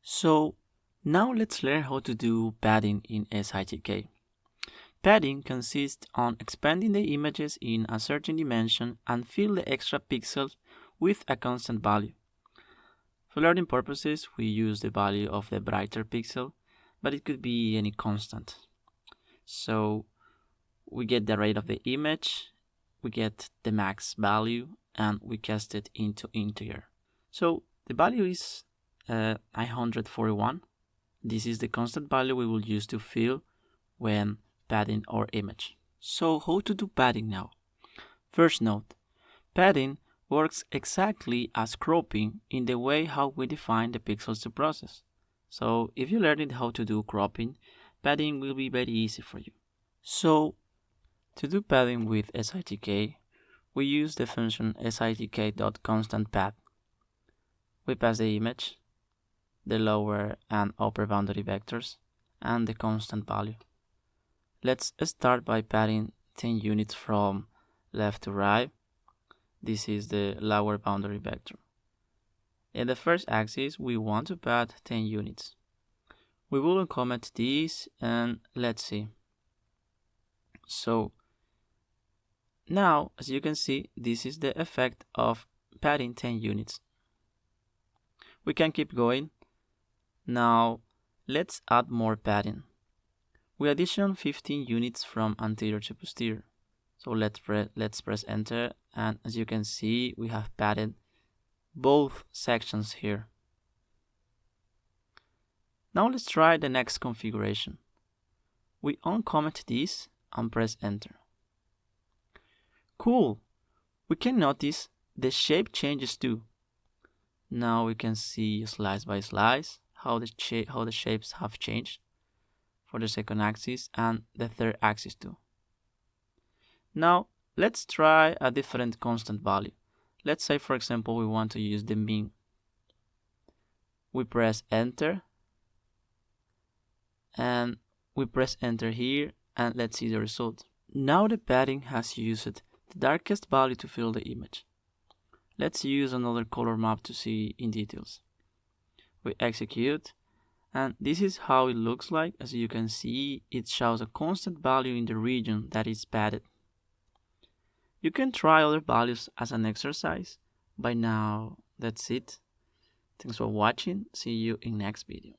So now let's learn how to do padding in SITK. Padding consists on expanding the images in a certain dimension and fill the extra pixels with a constant value. For learning purposes, we use the value of the brighter pixel, but it could be any constant. So we get the rate of the image, we get the max value, and we cast it into integer. So the value is 941. This is the constant value we will use to fill when padding our image. So how to do padding now? First note, padding works exactly as cropping in the way how we define the pixels to process. So if you learned how to do cropping, padding will be very easy for you. So to do padding with SITK, we use the function SITK.constantPad. We pass the image, the lower and upper boundary vectors, and the constant value. Let's start by padding 10 units from left to right. This is the lower boundary vector. In the first axis, we want to pad 10 units. We will uncomment this and let's see. So now, as you can see, this is the effect of padding 10 units. We can keep going. Now, let's add more padding. We addition 15 units from anterior to posterior. So let's press enter, and as you can see, we have padded both sections here. Now let's try the next configuration. We uncomment this and press enter. Cool! We can notice the shape changes too. Now we can see slice by slice how the shapes have changed for the second axis and the third axis too. Now let's try a different constant value. Let's say, for example, we want to use the mean. We press enter and we press enter here, and let's see the result. Now the padding has used the darkest value to fill the image. Let's use another color map to see in details. We execute, and this is how it looks like. As you can see, it shows a constant value in the region that is padded. You can try other values as an exercise. By now, that's it. Thanks for watching. See you in next video.